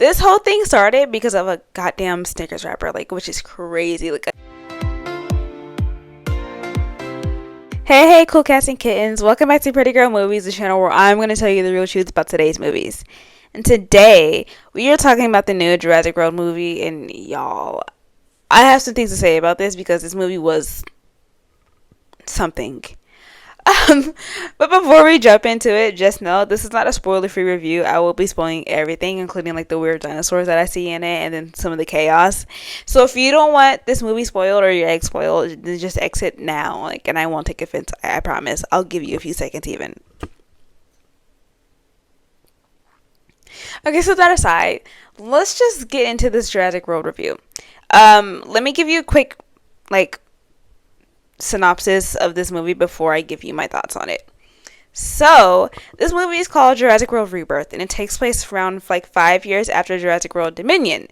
This whole thing started because of a goddamn Snickers wrapper, like, which is crazy. Like, hey, cool cats and kittens. Welcome back to Pretty Girl Movies, the channel where I'm going to tell you the real truth about today's movies. And today, we are talking about the new Jurassic World movie, and y'all, I have some things to say about this because this movie was something. But before we jump into it, just know this is not a spoiler-free review. I will be spoiling everything, including like the weird dinosaurs that I see in it and then some of the chaos. So if you don't want this movie spoiled or your egg spoiled, then just exit now. Like, and I won't take offense. I promise. I'll give you a few seconds even. Okay, so that aside, let's just get into this Jurassic World review. Let me give you a quick synopsis of this movie before I give you my thoughts on it. So, this movie is called Jurassic World Rebirth, and it takes place around 5 years after Jurassic World Dominion.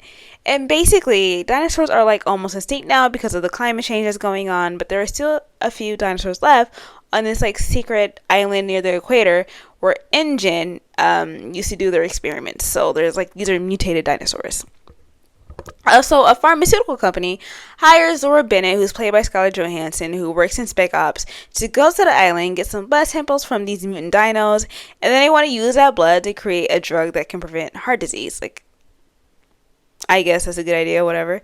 And basically, dinosaurs are almost extinct now because of the climate change that's going on, but there are still a few dinosaurs left on this secret island near the equator where InGen used to do their experiments. So there's these are mutated dinosaurs. So a pharmaceutical company hires Laura Bennett, who's played by Scarlett Johansson, who works in Spec Ops, to go to the island, get some blood samples from these mutant dinos, and then they want to use that blood to create a drug that can prevent heart disease. I guess that's a good idea, whatever.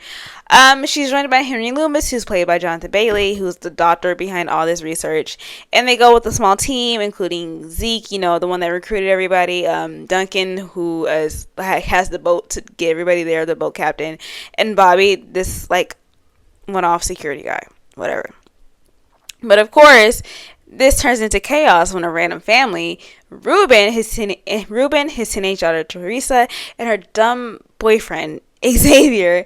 She's joined by Henry Loomis, who's played by Jonathan Bailey, who's the doctor behind all this research. And they go with a small team, including Zeke, the one that recruited everybody, Duncan, who has the boat to get everybody there, the boat captain, and Bobby, this, one-off security guy, whatever. But, of course, this turns into chaos when a random family, Ruben, his teenage daughter Teresa, and her dumb boyfriend Xavier,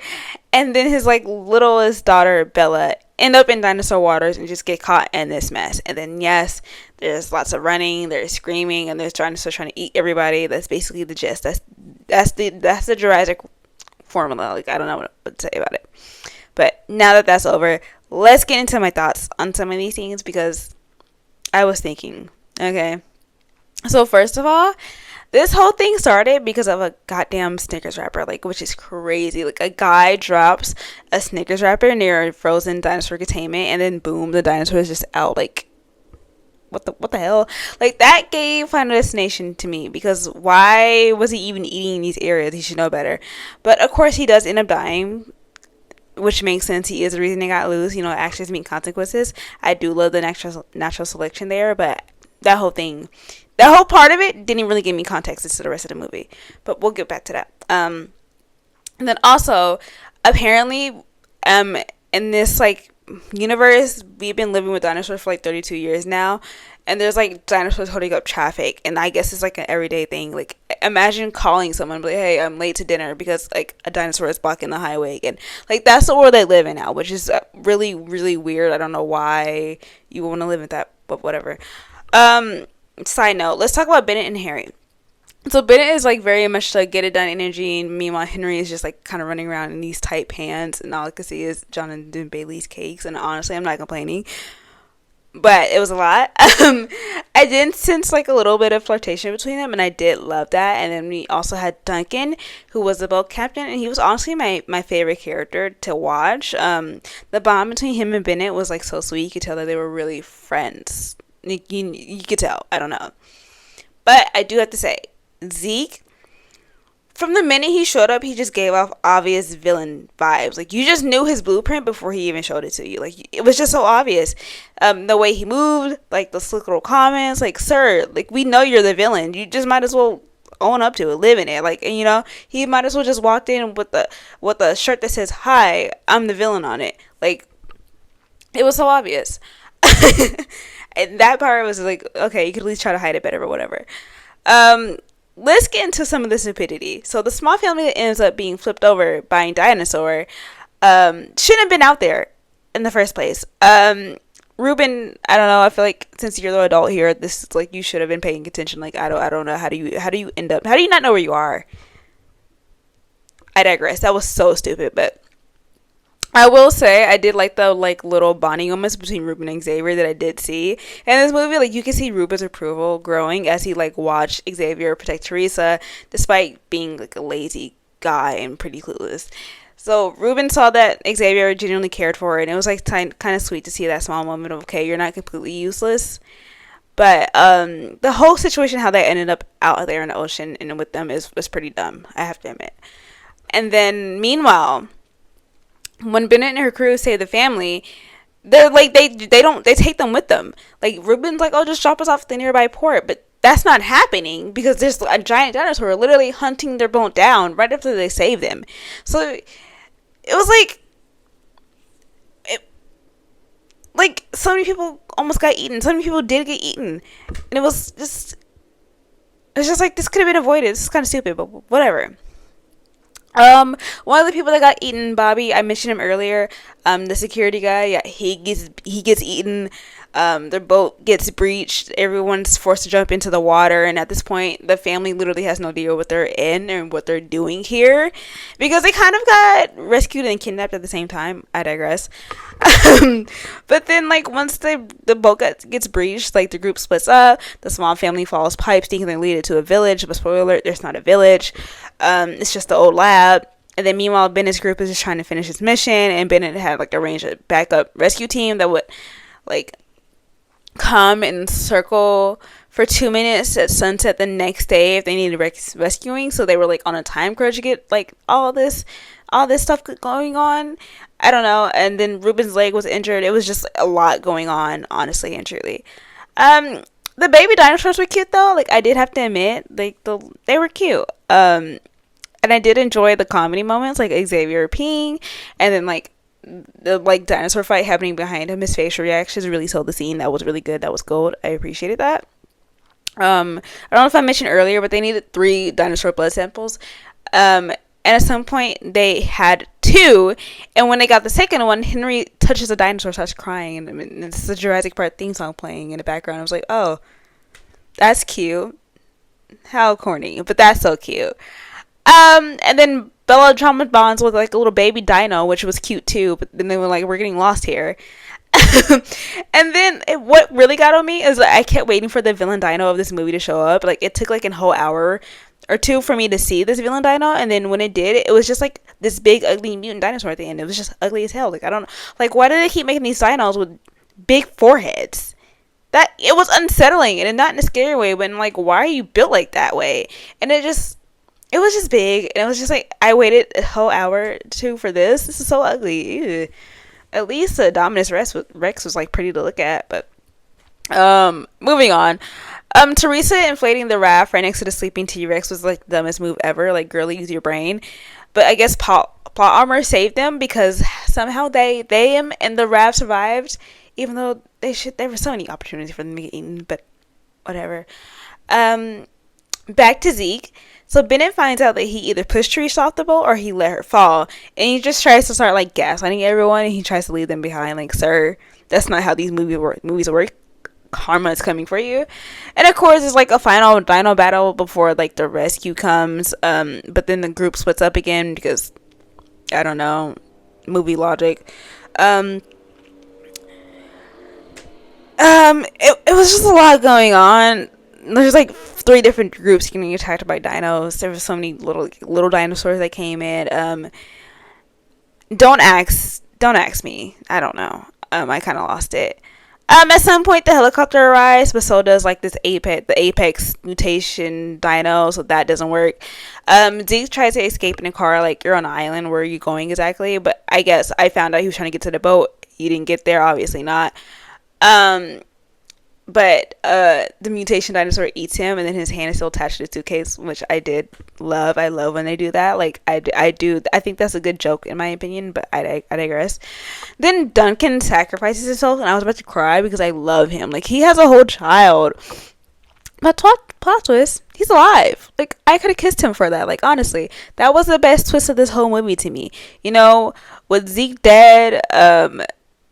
and then his littlest daughter Bella end up in dinosaur waters and just get caught in this mess. And then yes, there's lots of running, there's screaming, and there's dinosaurs trying to eat everybody. That's basically the gist. That's the Jurassic formula. I don't know what to say about it. But now that that's over, let's get into my thoughts on some of these things because I was thinking. Okay, so first of all, this whole thing started because of a goddamn Snickers wrapper, which is crazy. A guy drops a Snickers wrapper near a frozen dinosaur containment, and then boom, the dinosaur is just out. What the hell? That gave Final Destination to me, because why was he even eating in these areas? He should know better. But of course, he does end up dying, which makes sense. He is the reason they got loose. Actions mean consequences. I do love the natural selection there, but that whole part of it didn't really give me context to the rest of the movie. But we'll get back to that. And then also, apparently, in this universe, we've been living with dinosaurs for 32 years now, and there's dinosaurs holding up traffic, and I guess it's an everyday thing. Imagine calling someone, hey, I'm late to dinner because a dinosaur is blocking the highway, and that's the world they live in now, which is really, really weird. I don't know why you want to live in that, but whatever. Side note, let's talk about Bennett and Harry. So Bennett is very much get it done energy, and meanwhile Henry is just kind of running around in these tight pants, and all I can see is Jonathan Bailey's cakes, and honestly I'm not complaining, but it was a lot. I did sense a little bit of flirtation between them, and I did love that. And then we also had Duncan, who was the boat captain, and he was honestly my favorite character to watch. The bond between him and Bennett was so sweet. You could tell that they were really friends. You could tell. I don't know. But I do have to say, Zeke, from the minute he showed up, he just gave off obvious villain vibes. You just knew his blueprint before he even showed it to you. It was just so obvious. The way he moved, the slick little comments, sir, we know you're the villain. You just might as well own up to it, live in it. And he might as well just walked in with the shirt that says, "Hi, I'm the villain" on it. It was so obvious. And that part was okay, you could at least try to hide it better or whatever. Let's get into some of the stupidity. So the small family that ends up being flipped over by a dinosaur shouldn't have been out there in the first place. Ruben, I don't know, I feel since you're the adult here, this is you should have been paying attention. I don't know, how do you not know where you are? I digress. That was so stupid, but I will say I did like the little bonding moments between Ruben and Xavier that I did see in this movie. You can see Ruben's approval growing as he watched Xavier protect Teresa despite being a lazy guy and pretty clueless. So Ruben saw that Xavier genuinely cared for her, and it was like kind of sweet to see that small moment of, okay, you're not completely useless. But the whole situation, how they ended up out there in the ocean and with them, was pretty dumb, I have to admit. And then meanwhile, when Bennett and her crew save the family, they're like they take them with them. Like Ruben's like, oh, just drop us off at the nearby port, but that's not happening because there's a giant dinosaur literally hunting their boat down right after they save them. So it was like so many people almost got eaten. So many people did get eaten, and it's just like this could have been avoided. This is kind of stupid, but whatever. One of the people that got eaten, Bobby, I mentioned him earlier. The security guy, yeah, he gets eaten. Their boat gets breached. Everyone's forced to jump into the water, and at this point, the family literally has no idea what they're in and what they're doing here, because they kind of got rescued and kidnapped at the same time. I digress. But then, like, once the boat gets breached, like, the group splits up. The small family follows pipes, thinking they lead it to a village. But spoiler alert, there's not a village. It's just the old lab. And then meanwhile, Bennett's group is just trying to finish his mission, and Bennett had like arranged a backup rescue team that would like come and circle for 2 minutes at sunset the next day if they needed rescuing. So they were like on a time crunch to get like all this stuff going on. I don't know. And then Ruben's leg was injured. It was just a lot going on, honestly and truly. The baby dinosaurs were cute though. Like I did have to admit, like they were cute. And I did enjoy the comedy moments, like Xavier peeing, and then like the like dinosaur fight happening behind him. His facial reactions really sold the scene. That was really good. That was gold. I appreciated that. I don't know if I mentioned earlier, but they needed 3 dinosaur blood samples. And at some point they had 2, and when they got the second one, Henry touches a dinosaur, starts crying, and it's the Jurassic Park theme song playing in the background. I was like, oh, that's cute. How corny, but that's so cute. And then Bella trauma bonds with like a little baby dino, which was cute too, but then they were like, we're getting lost here. And then what really got on me is that I kept waiting for the villain dino of this movie to show up. Like it took like a whole hour or 2 for me to see this villain dino, and then when it did, it was just like this big ugly mutant dinosaur at the end. It was just ugly as hell. Like I don't know, like why do they keep making these dinos with big foreheads? That it was unsettling, and not in a scary way, but in like, why are you built like that way? And it was just big, and it was just like, I waited a whole hour or 2 for this. This is so ugly. Ew. At least the Dominus Rex was like pretty to look at, but moving on. Teresa inflating the raft right next to the sleeping T-Rex was like the dumbest move ever. Like, girl, use your brain. But I guess plot armor saved them because somehow they and the raft survived, even though there were so many opportunities for them to get eaten, but whatever. Back to Zeke. So Bennett finds out that he either pushed Teresa off the boat or he let her fall, and he just tries to start like gaslighting everyone, and he tries to leave them behind. Like, sir, that's not how these movies work. Karma is coming for you. And of course, it's like a final dino battle before like the rescue comes. But then the group splits up again because I don't know, movie logic. It was just a lot going on. There's like 3 different groups getting attacked by dinos. There was so many little dinosaurs that came in. Don't ask me. I don't know. I kind of lost it. At some point the helicopter arrives, but so does like the apex mutation dino, so that doesn't work. Zeke tries to escape in a car, like, you're on an island, where are you going exactly? But I guess I found out he was trying to get to the boat. He didn't get there, obviously not. But the mutation dinosaur eats him, and then his hand is still attached to the suitcase, which I did love. I love when they do that. Like, I think that's a good joke in my opinion, but I digress. Then Duncan sacrifices himself, and I was about to cry because I love him. Like, he has a whole child. But plot twist, he's alive. Like, I could have kissed him for that. Like, honestly, that was the best twist of this whole movie to me. You know, with Zeke dead,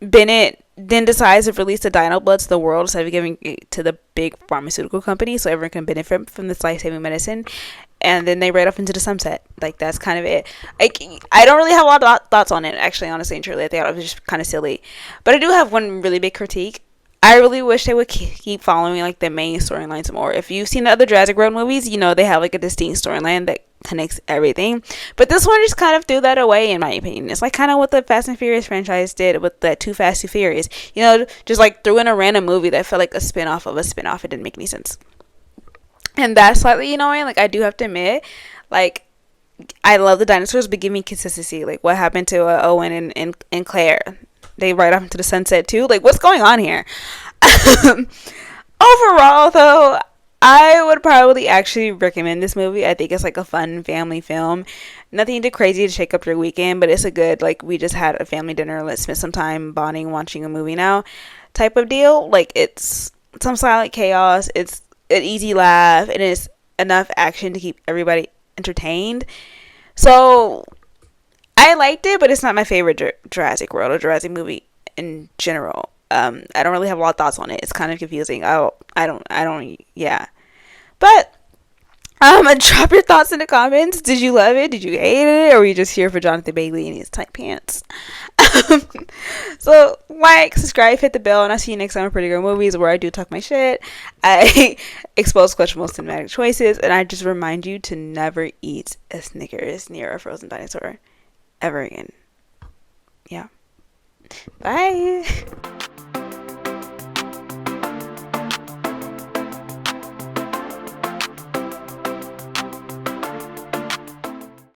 Bennett then decides to release the dino blood to the world instead of giving it to the big pharmaceutical company so everyone can benefit from this life-saving medicine. And then they ride off into the sunset. Like, that's kind of it. I don't really have a lot of thoughts on it, actually, honestly and truly. I think it was just kind of silly. But I do have one really big critique. I really wish they would keep following like the main storylines more. If you've seen the other Jurassic World movies, you know they have like a distinct storyline that connects everything. But this one just kind of threw that away, in my opinion. It's like kind of what the Fast and Furious franchise did with the Too Fast, Too Furious. You know, just like threw in a random movie that felt like a spin off of a spin off. It didn't make any sense. And that's slightly annoying. Like, I do have to admit, like, I love the dinosaurs, but give me consistency. Like, what happened to Owen and Claire? They ride off into the sunset too. Like, what's going on here? Overall, though, I would probably actually recommend this movie. I think it's like a fun family film. Nothing too crazy to shake up your weekend, but it's a good, like, we just had a family dinner. Let's spend some time bonding, watching a movie now type of deal. Like, it's some silent chaos. It's an easy laugh, and it's enough action to keep everybody entertained. So I liked it, but it's not my favorite Jurassic World or Jurassic movie in general. I don't really have a lot of thoughts on it. It's kind of confusing. Yeah. But drop your thoughts in the comments. Did you love it? Did you hate it? Or were you just here for Jonathan Bailey and his tight pants? So, like, subscribe, hit the bell, and I'll see you next time on Pretty Girl Movies, where I do talk my shit. I expose questionable cinematic choices, and I just remind you to never eat a Snickers near a frozen dinosaur ever again. Yeah. Bye.